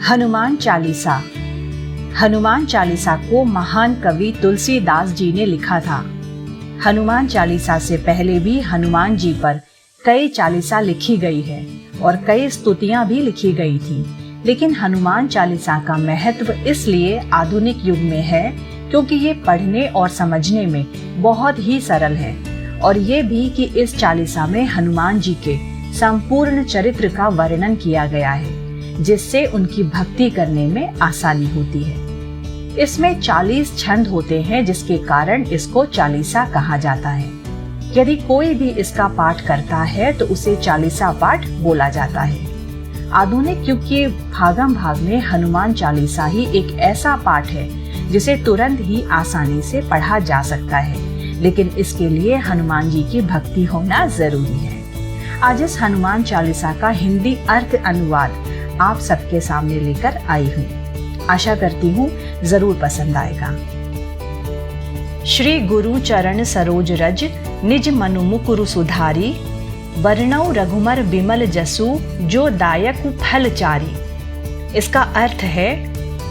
हनुमान चालीसा। हनुमान चालीसा को महान कवि तुलसीदास जी ने लिखा था। हनुमान चालीसा से पहले भी हनुमान जी पर कई चालीसा लिखी गई है और कई स्तुतियां भी लिखी गई थी, लेकिन हनुमान चालीसा का महत्व इसलिए आधुनिक युग में है क्योंकि ये पढ़ने और समझने में बहुत ही सरल है, और ये भी कि इस चालीसा में हनुमान जी के संपूर्ण चरित्र का वर्णन किया गया है, जिससे उनकी भक्ति करने में आसानी होती है। इसमें 40 छंद होते हैं, जिसके कारण इसको चालीसा कहा जाता है। यदि कोई भी इसका पाठ करता है तो उसे चालीसा पाठ बोला जाता है। आधुनिक युग के भागम भाग में हनुमान चालीसा ही एक ऐसा पाठ है जिसे तुरंत ही आसानी से पढ़ा जा सकता है, लेकिन इसके लिए हनुमान जी की भक्ति होना जरूरी है। आज इस हनुमान चालीसा का हिंदी अर्थ अनुवाद आप सबके सामने लेकर आई हूँ। आशा करती हूँ जरूर पसंद आएगा। श्री गुरु चरण सरोज रज निज मनु मुकुरु सुधारी, वर्णौ रघुबर बिमल जसु जो दायक फल चारी। इसका अर्थ है,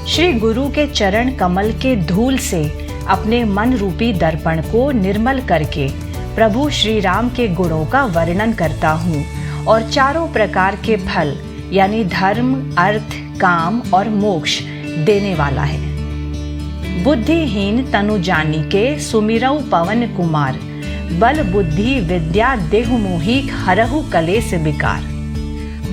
श्री गुरु के चरण कमल के धूल से अपने मन रूपी दर्पण को निर्मल करके प्रभु श्री राम के गुणों का वर्णन करता हूँ और चारों प्रकार के फल यानी धर्म, अर्थ, काम और मोक्ष देने वाला है। बुद्धिहीन तनु जानी के सुमिरऊ पवन कुमार, बल बुद्धि विद्या देहु मोहि हरहु कलेस विकार।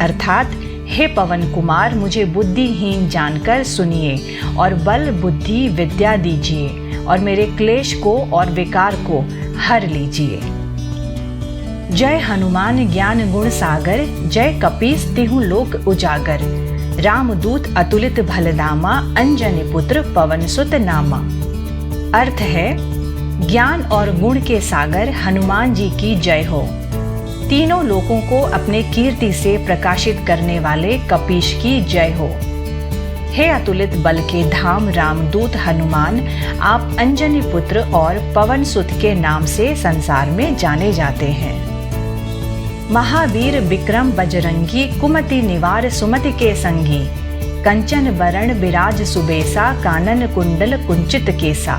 अर्थात हे पवन कुमार, मुझे बुद्धिहीन जानकर सुनिए और बल बुद्धि विद्या दीजिए और मेरे क्लेश को और विकार को हर लीजिए। जय हनुमान ज्ञान गुण सागर, जय कपीस तिहु लोक उजागर। रामदूत अतुलित भलदामा, अंजनी पुत्र पवन सुत नामा। अर्थ है, ज्ञान और गुण के सागर हनुमान जी की जय हो। तीनों लोकों को अपने कीर्ति से प्रकाशित करने वाले कपीश की जय हो। हे अतुलित बल के धाम रामदूत हनुमान, आप अंजनी पुत्र और पवन सुत के नाम से संसार में जाने जाते हैं। महावीर विक्रम बजरंगी, कुमति निवार सुमति के संगी। कंचन वरण विराज सुबेसा, कानन कुंडल कुंचित केसा।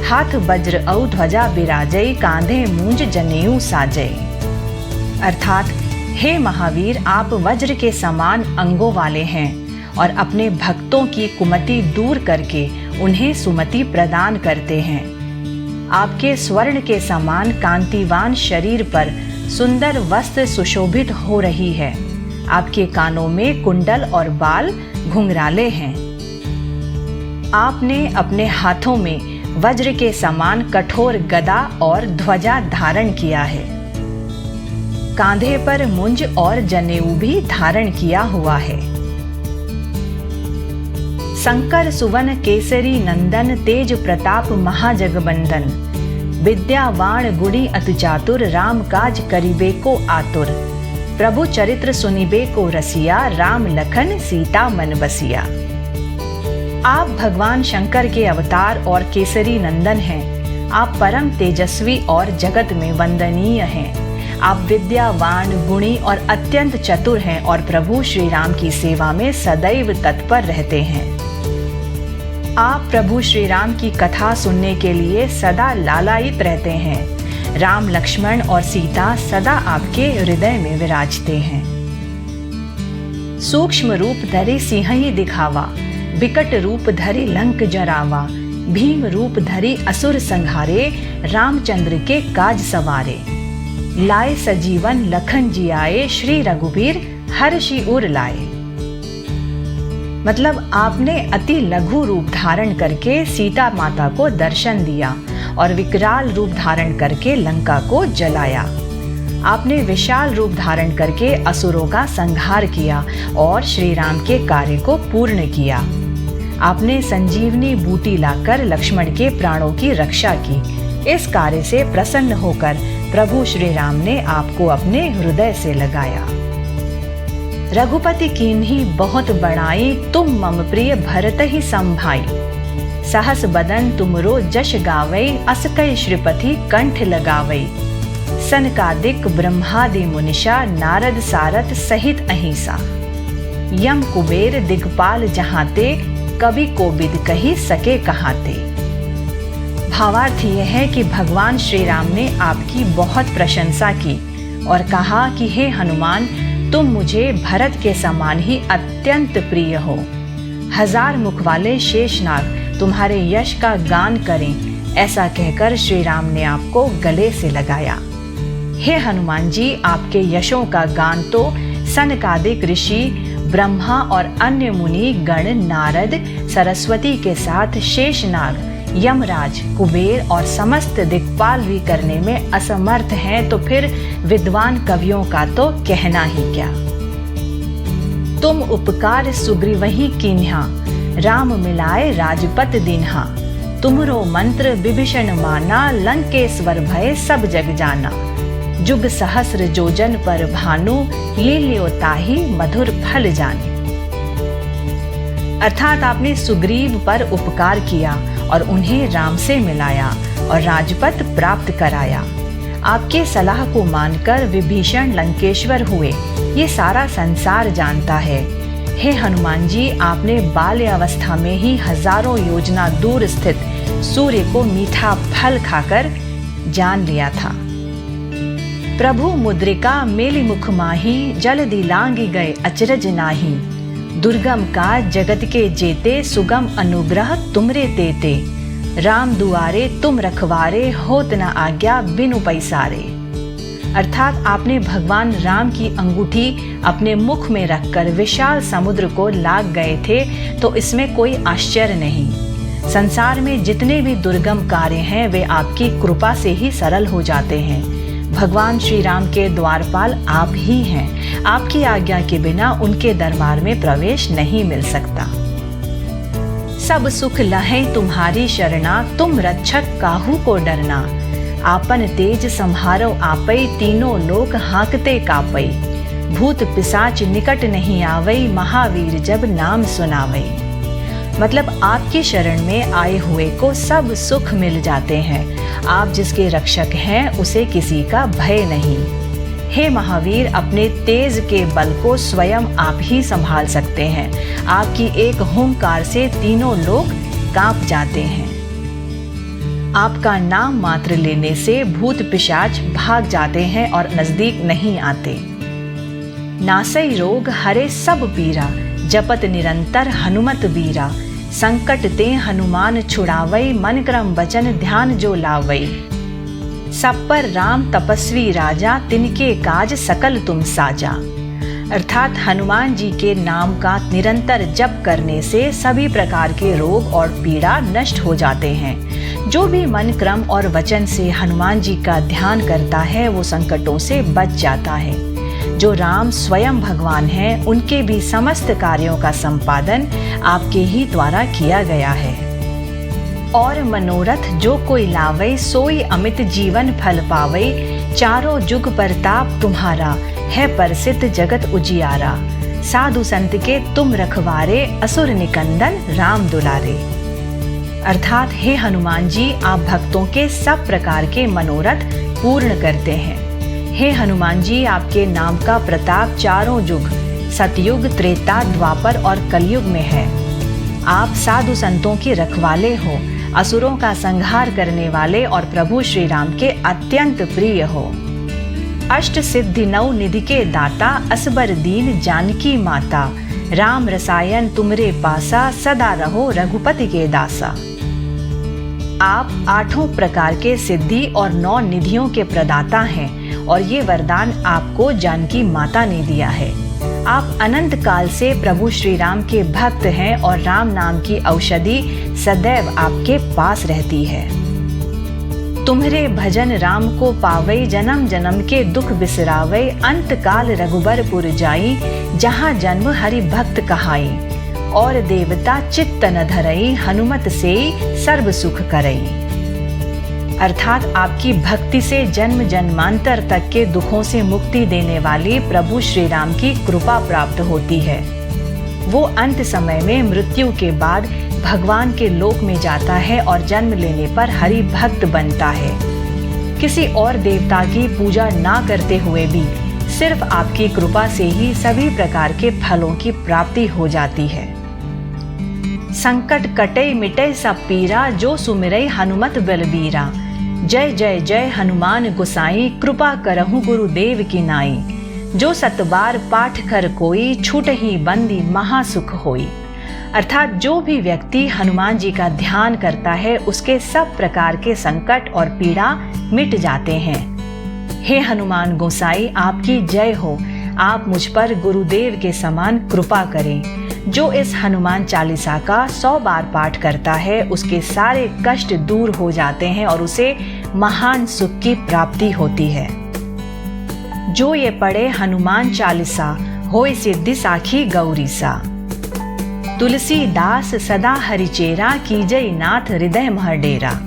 हाथ वज्र औ ध्वजा विराजय, कांधे मूंज जनेऊ साजय। अर्थात हे महावीर, आप वज्र के समान अंगों वाले हैं और अपने भक्तों की कुमति दूर करके उन्हें सुमति प्रदान करते हैं। आपके स्वर्ण के समान कांतिवान शरीर पर सुंदर वस्त्र सुशोभित हो रही है। आपके कानों में कुंडल और बाल घुंघराले हैं। आपने अपने हाथों में वज्र के समान कठोर गदा और ध्वजा धारण किया है। कांधे पर मुंज और जनेऊ भी धारण किया हुआ है। शंकर सुवन केसरी नंदन, तेज प्रताप महाजगबंदन। विद्यावान गुणी अति चातुर, राम काज करिबे को आतुर। प्रभु चरित्र सुनिबे को रसिया, राम लखन सीता मन बसिया। आप भगवान शंकर के अवतार और केसरी नंदन हैं। आप परम तेजस्वी और जगत में वंदनीय हैं। आप विद्यावान, गुणी और अत्यंत चतुर हैं और प्रभु श्री राम की सेवा में सदैव तत्पर रहते हैं। आप प्रभु श्री राम की कथा सुनने के लिए सदा लालायित रहते हैं। राम, लक्ष्मण और सीता सदा आपके हृदय में विराजते हैं। सूक्ष्म रूप धरि सिंहहि दिखावा, विकट रूप धरि लंक जरावा। भीम रूप धरि असुर संहारे, रामचंद्र के काज सवारे। लाए सजीवन लखन जियाए, श्री रघुबीर हर्षि उर लाए। मतलब आपने अति लघु रूप धारण करके सीता माता को दर्शन दिया और विकराल रूप धारण करके लंका को जलाया। आपने विशाल रूप धारण करके असुरों का संहार किया और श्री राम के कार्य को पूर्ण किया। आपने संजीवनी बूटी लाकर लक्ष्मण के प्राणों की रक्षा की। इस कार्य से प्रसन्न होकर प्रभु श्री राम ने आपको अपने हृदय से लगाया। रघुपति कीन्ही बहुत बड़ाई, तुम मम प्रिय भरत ही संभाई। सहस बदन तुमरो जश गावै, अस कई श्रीपति कंठ लगावै। सनकादिक ब्रह्मादि मुनिषा, नारद सारथ सहित अहिंसा। यम कुबेर दिगपाल जहांते, कभी कोबिद कही सके कहाते। भावार्थ यह है कि भगवान श्री राम ने आपकी बहुत प्रशंसा की और कहा कि हे हनुमान, तुम मुझे भरत के समान ही अत्यंत प्रिय हो। 1000 मुख वाले शेषनाग तुम्हारे यश का गान करें, ऐसा कहकर श्री राम ने आपको गले से लगाया। हे हनुमान जी, आपके यशों का गान तो सनकादिक ऋषि, ब्रह्मा और अन्य मुनि गण, नारद, सरस्वती के साथ शेषनाग, यमराज, कुबेर और समस्त दिक्पाल भी करने में असमर्थ हैं, तो फिर विद्वान कवियों का तो कहना ही क्या। तुम उपकार सुग्रीवहि कीन्हा, राम मिलाए राजपत दीन्हा। तुमरो मंत्र विभीषण माना, लंकेश्वर भय सब जग जाना। जुग सहस्र जोजन पर भानु, लील्यो ताहि मधुर फल जाने। अर्थात आपने सुग्रीव पर उपकार किया और उन्हें राम से मिलाया और राजपथ प्राप्त कराया। आपके सलाह को मानकर विभीषण लंकेश्वर हुए, ये सारा संसार जानता है। हे हनुमान जी, आपने बाल्यावस्था में ही 1000 योजना दूर स्थित सूर्य को मीठा फल खाकर जान लिया था। प्रभु मुद्रिका मेली मुख माही, जल दिलांगी गए अचरज नाही। दुर्गम का जगत के जेते, सुगम अनुग्रह तुमरे देते। राम दुआरे तुम रखवारे, होत न आज्ञा बिनु पैसारे। अर्थात आपने भगवान राम की अंगूठी अपने मुख में रखकर विशाल समुद्र को लाग गए थे, तो इसमें कोई आश्चर्य नहीं। संसार में जितने भी दुर्गम कार्य हैं, वे आपकी कृपा से ही सरल हो जाते हैं। भगवान श्री राम के द्वारपाल आप ही हैं। आपकी आज्ञा के बिना उनके दरबार में प्रवेश नहीं मिल सकता। सब सुख लहै तुम्हारी शरणा, तुम रक्षक काहू को डरना। आपन तेज संहारो आपै, तीनों लोक हाँकते कापै। भूत पिशाच निकट नहीं आवै, महावीर जब नाम सुनावै। मतलब आपकी शरण में आए हुए को सब सुख मिल जाते हैं। आप जिसके रक्षक हैं, उसे किसी का भय नहीं। हे महावीर, अपने तेज के बल को स्वयं आप ही संभाल सकते हैं। आपकी एक हुंकार से तीनों लोग कांप जाते हैं। आपका नाम मात्र लेने से भूत पिशाच भाग जाते हैं और नजदीक नहीं आते। नासई रोग हरे सब पीरा, जपत निरंतर हनुमत बीरा। संकट ते हनुमान छुड़ावई, मन क्रम वचन ध्यान जो लावई। सब पर राम तपस्वी राजा, तिनके काज सकल तुम साजा। अर्थात हनुमान जी के नाम का निरंतर जप करने से सभी प्रकार के रोग और पीड़ा नष्ट हो जाते हैं। जो भी मन क्रम और वचन से हनुमान जी का ध्यान करता है, वो संकटों से बच जाता है। जो राम स्वयं भगवान हैं, उनके भी समस्त कार्यों का संपादन आपके ही द्वारा किया गया है। और मनोरथ जो कोई लावै, सोई अमित जीवन फल पावै। चारों जुग परताप तुम्हारा, है परसिद्ध जगत उजियारा। साधु संत के तुम रखवारे, असुर निकंदन राम दुलारे। अर्थात हे हनुमान जी, आप भक्तों के सब प्रकार के मनोरथ पूर्ण करते हैं। हे हनुमान जी, आपके नाम का प्रताप चारों युग, सतयुग, त्रेता, द्वापर और कलयुग में है। आप साधु संतों के रखवाले हो, असुरों का संहार करने वाले और प्रभु श्री राम के अत्यंत प्रिय हो। अष्ट सिद्धि नौ निधि के दाता, असबर दीन जानकी माता। राम रसायन तुमरे पासा, सदा रहो रघुपति के दासा। आप 8 प्रकार के सिद्धि और 9 निधियों के प्रदाता हैं और ये वरदान आपको जानकी माता ने दिया है। आप अनंत काल से प्रभु श्री राम के भक्त हैं और राम नाम की औषधि सदैव आपके पास रहती है। तुम्हारे भजन राम को पावै, जन्म जन्म के दुख बिसरावै। अंत काल रघुबरपुर जाई, जहाँ जन्म हरि भक्त कहाई। और देवता चित्त न धरई, हनुमत से सर्व सुख करई। अर्थात आपकी भक्ति से जन्म जन्मांतर तक के दुखों से मुक्ति देने वाली प्रभु श्री राम की कृपा प्राप्त होती है। वो अंत समय में मृत्यु के बाद भगवान के लोक में जाता है और जन्म लेने पर हरि भक्त बनता है। किसी और देवता की पूजा ना करते हुए भी सिर्फ आपकी कृपा से ही सभी प्रकार के फलों की प्राप्ति हो जाती है। संकट कटे मिटे सब पीरा, जो सुमिरै हनुमत बलबीरा। जय जय जय हनुमान गोसाई, कृपा करहु गुरुदेव की नाई। जो सतबार पाठ कर कोई, छूट ही बंदी महासुख होई। अर्थात जो भी व्यक्ति हनुमान जी का ध्यान करता है उसके सब प्रकार के संकट और पीड़ा मिट जाते हैं। हे हनुमान गोसाई, आपकी जय हो। आप मुझ पर गुरुदेव के समान कृपा करें। जो इस हनुमान चालीसा का 100 बार पाठ करता है उसके सारे कष्ट दूर हो जाते हैं और उसे महान सुख की प्राप्ति होती है। जो ये पढ़े हनुमान चालीसा, होय सिद्धि साखी गौरीसा। तुलसीदास सदा हरिचेरा, कीजय नाथ हृदय मह डेरा।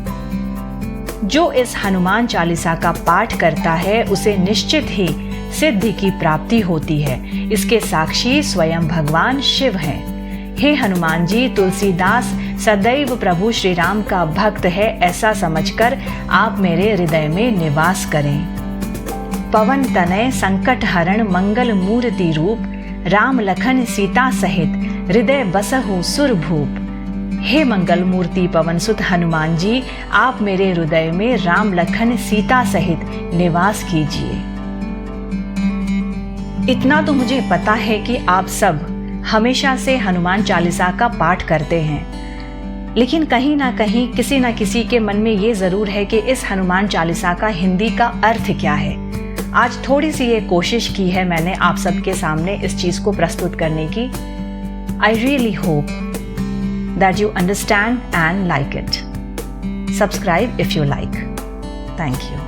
जो इस हनुमान चालीसा का पाठ करता है उसे निश्चित ही सिद्धि की प्राप्ति होती है। इसके साक्षी स्वयं भगवान शिव हैं। हे हनुमान जी, तुलसीदास सदैव प्रभु श्री राम का भक्त है ऐसा समझकर आप मेरे हृदय में निवास करें। पवन तनय संकट हरण, मंगल मूर्ति रूप। राम लखन सीता सहित, हृदय बसहु सुरभूप। हे मंगल मूर्ति पवन सुत हनुमान जी, आप मेरे हृदय में राम लखन सीता सहित निवास कीजिए। इतना तो मुझे पता है कि आप सब हमेशा से हनुमान चालीसा का पाठ करते हैं, लेकिन कहीं ना कहीं किसी न किसी के मन में ये जरूर है कि इस हनुमान चालीसा का हिंदी का अर्थ क्या है। आज थोड़ी सी ये कोशिश की है मैंने आप सबके सामने इस चीज को प्रस्तुत करने की। I really hope that you understand and like it. Subscribe if you like. Thank you.